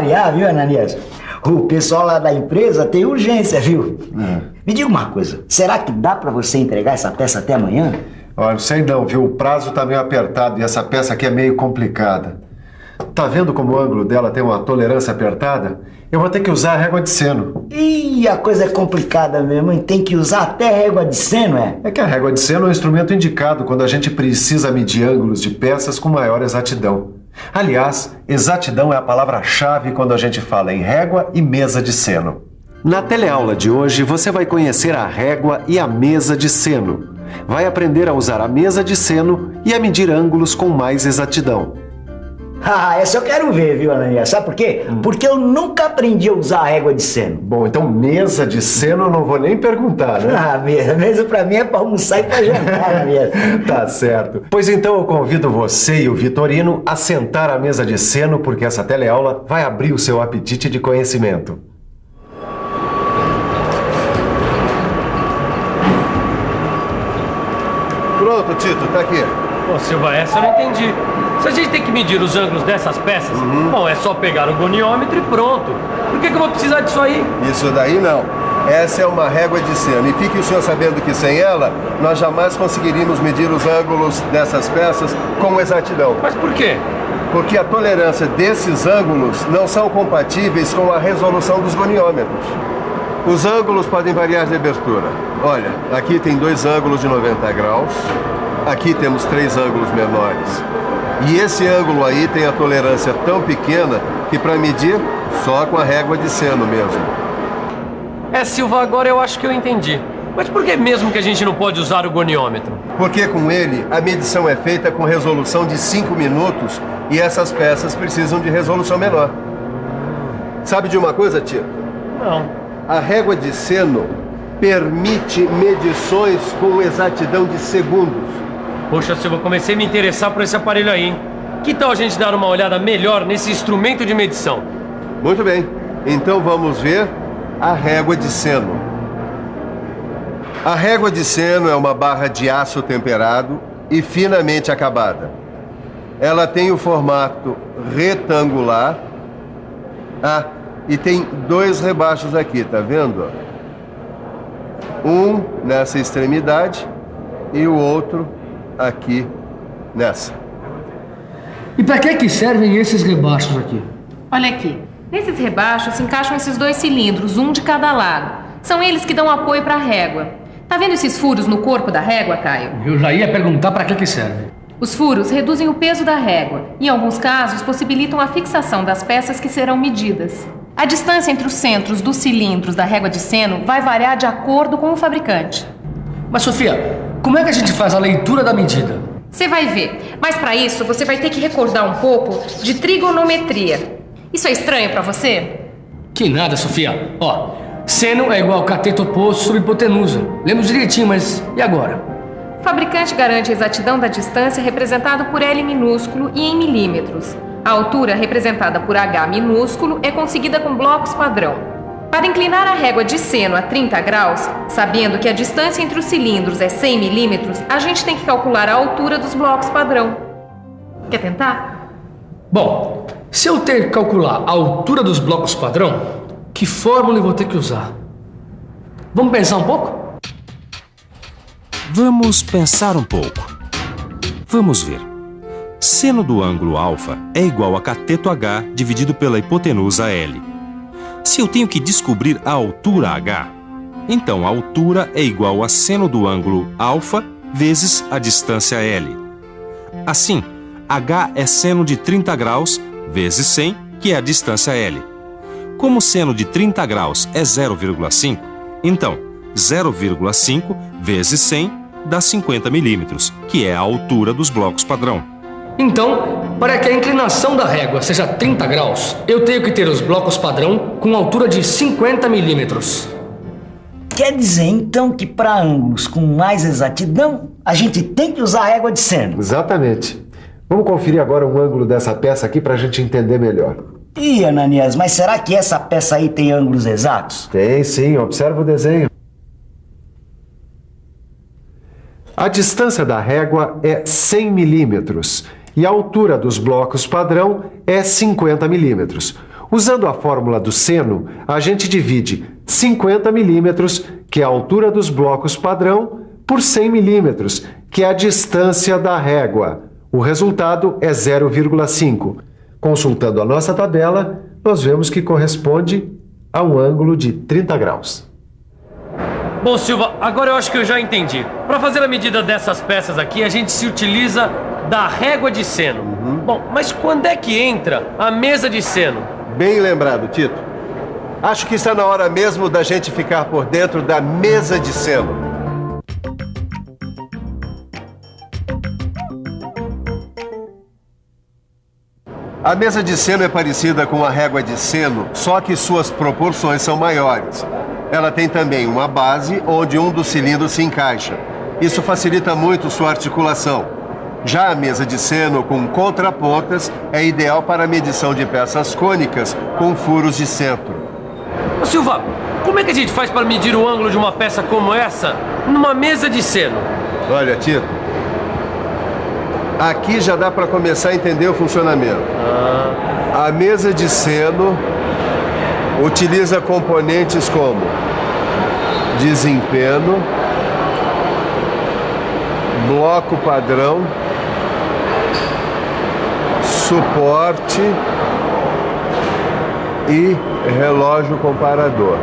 variar, viu, Ananias? O pessoal lá da empresa tem urgência, viu? Me diga uma coisa, será que dá pra você entregar essa peça até amanhã? Olha, não sei não, viu? O prazo tá meio apertado e essa peça aqui é meio complicada. Tá vendo como o ângulo dela tem uma tolerância apertada? Eu vou ter que usar a régua de seno. Ih, a coisa é complicada mesmo, hein? Tem que usar até régua de seno, é? É que a régua de seno é um instrumento indicado quando a gente precisa medir ângulos de peças com maior exatidão. Aliás, exatidão é a palavra-chave quando a gente fala em régua e mesa de seno. Na teleaula de hoje, você vai conhecer a régua e a mesa de seno. Vai aprender a usar a mesa de seno e a medir ângulos com mais exatidão. Ah, essa eu quero ver, viu, Ananias? Sabe por quê? Porque eu nunca aprendi a usar a régua de seno. Bom, então mesa de seno eu não vou nem perguntar, né? Ah, mesa pra mim é pra almoçar e pra jantar, Ananias. Tá certo. Pois então eu convido você e o Vitorino a sentar à mesa de seno, porque essa teleaula vai abrir o seu apetite de conhecimento. Pronto, Tito, tá aqui. Pô, Silva, essa eu não entendi. Se a gente tem que medir os ângulos dessas peças, bom, é só pegar o goniômetro e pronto. Por que eu vou precisar disso aí? Isso daí não. Essa é uma régua de seno. E fique o senhor sabendo que sem ela, nós jamais conseguiríamos medir os ângulos dessas peças com exatidão. Mas por quê? Porque a tolerância desses ângulos não são compatíveis com a resolução dos goniômetros. Os ângulos podem variar de abertura. Olha, aqui tem 2 ângulos de 90 graus. Aqui temos 3 ângulos menores. E esse ângulo aí tem a tolerância tão pequena que para medir, só com a régua de seno mesmo. Silva, agora eu acho que eu entendi. Mas por que mesmo que a gente não pode usar o goniômetro? Porque com ele, a medição é feita com resolução de 5 minutos e essas peças precisam de resolução menor. Sabe de uma coisa, Tito? Não. A régua de seno permite medições com exatidão de segundos. Poxa, Silva, comecei a me interessar por esse aparelho aí, hein? Que tal a gente dar uma olhada melhor nesse instrumento de medição? Muito bem. Então vamos ver a régua de seno. A régua de seno é uma barra de aço temperado e finamente acabada. Ela tem o formato retangular. E tem 2 rebaixos aqui, tá vendo? Um nessa extremidade e o outro aqui nessa. E para que servem esses rebaixos aqui? Olha aqui, nesses rebaixos se encaixam esses 2 cilindros, um de cada lado. São eles que dão apoio para a régua. Tá vendo esses furos no corpo da régua, Caio? Eu já ia perguntar para que serve. Os furos reduzem o peso da régua e, em alguns casos, possibilitam a fixação das peças que serão medidas. A distância entre os centros dos cilindros da régua de seno vai variar de acordo com o fabricante. Mas, Sofia, como é que a gente faz a leitura da medida? Você vai ver, mas para isso você vai ter que recordar um pouco de trigonometria. Isso é estranho para você? Que nada, Sofia. Ó, seno é igual cateto oposto sobre hipotenusa. Lembro direitinho, mas e agora? O fabricante garante a exatidão da distância representada por L minúsculo e em milímetros. A altura, representada por H minúsculo, é conseguida com blocos padrão. Para inclinar a régua de seno a 30 graus, sabendo que a distância entre os cilindros é 100 milímetros, a gente tem que calcular a altura dos blocos padrão. Quer tentar? Bom, se eu ter que calcular a altura dos blocos padrão, que fórmula eu vou ter que usar? Vamos pensar um pouco? Vamos pensar um pouco. Vamos ver. Seno do ângulo alfa é igual a cateto H dividido pela hipotenusa L. Se eu tenho que descobrir a altura H, então a altura é igual a seno do ângulo alfa vezes a distância L. Assim, H é seno de 30 graus vezes 100, que é a distância L. Como o seno de 30 graus é 0,5, então 0,5 vezes 100 dá 50 milímetros, que é a altura dos blocos padrão. Então, para que a inclinação da régua seja 30 graus, eu tenho que ter os blocos padrão com altura de 50 milímetros. Quer dizer, então, que para ângulos com mais exatidão, a gente tem que usar a régua de seno. Exatamente. Vamos conferir agora um ângulo dessa peça aqui para a gente entender melhor. Ih, Ananias, mas será que essa peça aí tem ângulos exatos? Tem sim, observa o desenho. A distância da régua é 100 milímetros e a altura dos blocos padrão é 50 milímetros. Usando a fórmula do seno, a gente divide 50 milímetros, que é a altura dos blocos padrão, por 100 milímetros, que é a distância da régua. O resultado é 0,5. Consultando a nossa tabela, nós vemos que corresponde a um ângulo de 30 graus. Bom, Silva, agora eu acho que eu já entendi. Para fazer a medida dessas peças aqui, a gente se utiliza da régua de seno. Bom, mas quando é que entra a mesa de seno? Bem lembrado, Tito. Acho que está na hora mesmo da gente ficar por dentro da mesa de seno. A mesa de seno é parecida com a régua de seno, só que suas proporções são maiores. Ela tem também uma base onde um dos cilindros se encaixa. Isso facilita muito sua articulação. Já a mesa de seno com contrapontas é ideal para a medição de peças cônicas com furos de centro. Ô, Silva, como é que a gente faz para medir o ângulo de uma peça como essa numa mesa de seno? Olha, Tito, aqui já dá para começar a entender o funcionamento. A mesa de seno utiliza componentes como desempenho, bloco padrão, suporte e relógio comparador.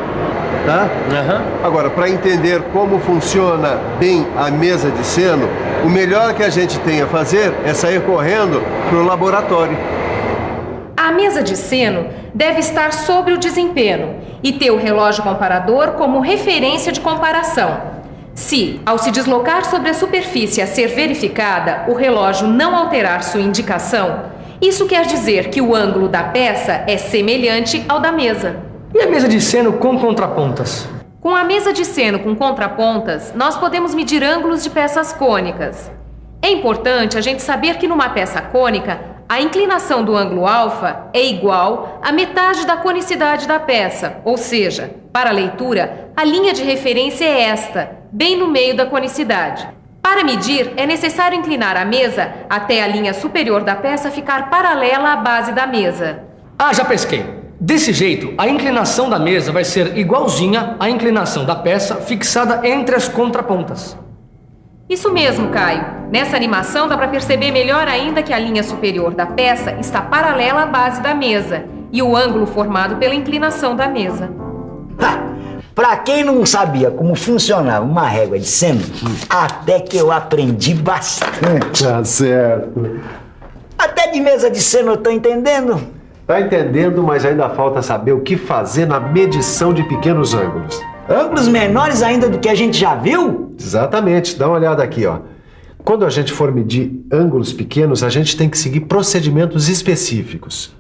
Tá? Agora, para entender como funciona bem a mesa de seno, o melhor que a gente tem a fazer é sair correndo para o laboratório. A mesa de seno deve estar sobre o desempenho e ter o relógio comparador como referência de comparação. Se, ao se deslocar sobre a superfície a ser verificada, o relógio não alterar sua indicação, isso quer dizer que o ângulo da peça é semelhante ao da mesa. E a mesa de seno com contrapontas? Com a mesa de seno com contrapontas, nós podemos medir ângulos de peças cônicas. É importante a gente saber que numa peça cônica, a inclinação do ângulo alfa é igual à metade da conicidade da peça, ou seja, para a leitura, a linha de referência é esta, bem no meio da conicidade. Para medir, é necessário inclinar a mesa até a linha superior da peça ficar paralela à base da mesa. Ah, já pesquei. Desse jeito, a inclinação da mesa vai ser igualzinha à inclinação da peça fixada entre as contrapontas. Isso mesmo, Caio. Nessa animação dá para perceber melhor ainda que a linha superior da peça está paralela à base da mesa e o ângulo formado pela inclinação da mesa. Pra quem não sabia como funcionava uma régua de seno, até que eu aprendi bastante. Tá certo. Até de mesa de seno eu tô entendendo. Tá entendendo, mas ainda falta saber o que fazer na medição de pequenos ângulos. Ângulos menores ainda do que a gente já viu? Exatamente, dá uma olhada aqui, ó. Quando a gente for medir ângulos pequenos, a gente tem que seguir procedimentos específicos.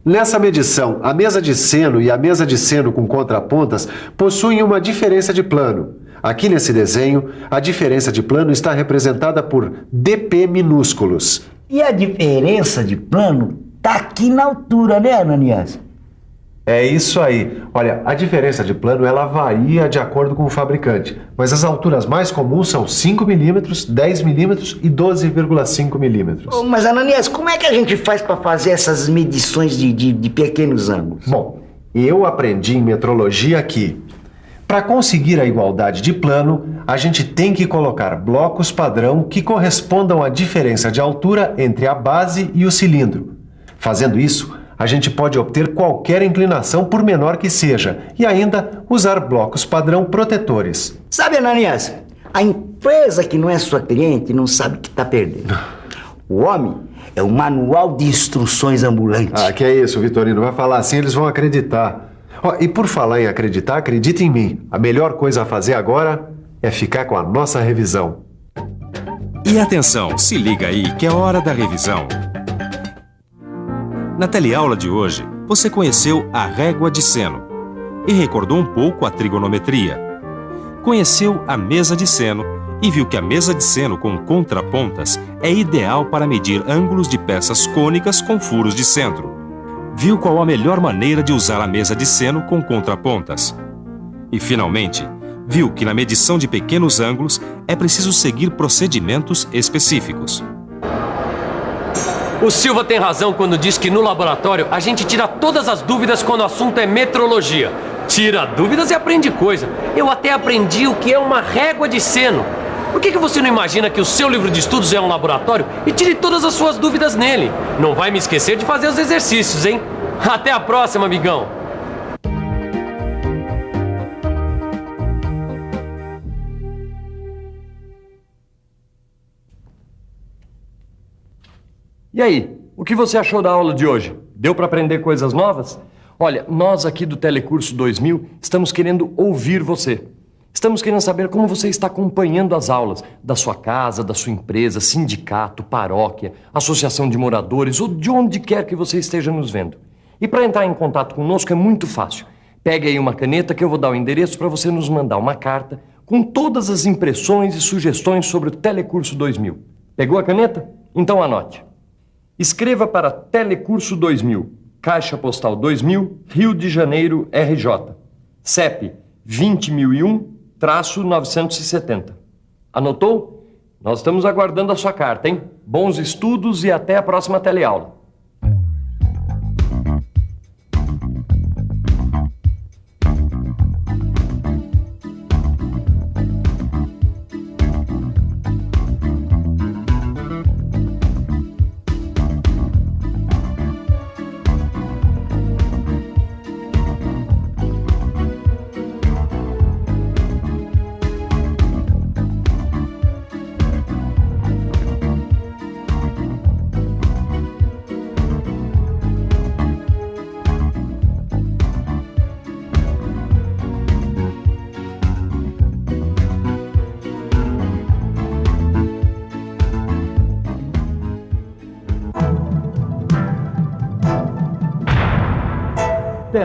Nessa medição, a mesa de seno e a mesa de seno com contrapontas possuem uma diferença de plano. Aqui nesse desenho, a diferença de plano está representada por dp minúsculos. E a diferença de plano tá aqui na altura, né, Ananias? É isso aí. Olha, a diferença de plano ela varia de acordo com o fabricante, mas as alturas mais comuns são 5 milímetros, 10 milímetros e 12,5 milímetros. Oh, mas, Ananias, como é que a gente faz para fazer essas medições de pequenos ângulos? Bom, eu aprendi em metrologia que, para conseguir a igualdade de plano, a gente tem que colocar blocos padrão que correspondam à diferença de altura entre a base e o cilindro. Fazendo isso, a gente pode obter qualquer inclinação por menor que seja e ainda usar blocos padrão protetores. Sabe, Ananias, a empresa que não é sua cliente não sabe que está perdendo. O homem é um manual de instruções ambulante. Ah, que é isso, Vitorino. Vai falar assim, eles vão acreditar. Oh, e por falar em acreditar, acredite em mim. A melhor coisa a fazer agora é ficar com a nossa revisão. E atenção, se liga aí que é hora da revisão. Na teleaula de hoje, você conheceu a régua de seno e recordou um pouco a trigonometria. Conheceu a mesa de seno e viu que a mesa de seno com contrapontas é ideal para medir ângulos de peças cônicas com furos de centro. Viu qual a melhor maneira de usar a mesa de seno com contrapontas. E, finalmente, viu que na medição de pequenos ângulos é preciso seguir procedimentos específicos. O Silva tem razão quando diz que no laboratório a gente tira todas as dúvidas quando o assunto é metrologia. Tira dúvidas e aprende coisa. Eu até aprendi o que é uma régua de seno. Por que você não imagina que o seu livro de estudos é um laboratório e tire todas as suas dúvidas nele? Não vai me esquecer de fazer os exercícios, hein? Até a próxima, amigão! E aí, o que você achou da aula de hoje? Deu para aprender coisas novas? Olha, nós aqui do Telecurso 2000 estamos querendo ouvir você. Estamos querendo saber como você está acompanhando as aulas da sua casa, da sua empresa, sindicato, paróquia, associação de moradores ou de onde quer que você esteja nos vendo. E para entrar em contato conosco é muito fácil. Pegue aí uma caneta que eu vou dar o endereço para você nos mandar uma carta com todas as impressões e sugestões sobre o Telecurso 2000. Pegou a caneta? Então anote. Escreva para Telecurso 2000, Caixa Postal 2000, Rio de Janeiro, RJ. CEP 20001-970. Anotou? Nós estamos aguardando a sua carta, hein? Bons estudos e até a próxima teleaula.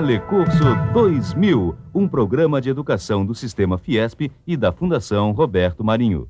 Telecurso 2000, um programa de educação do Sistema Fiesp e da Fundação Roberto Marinho.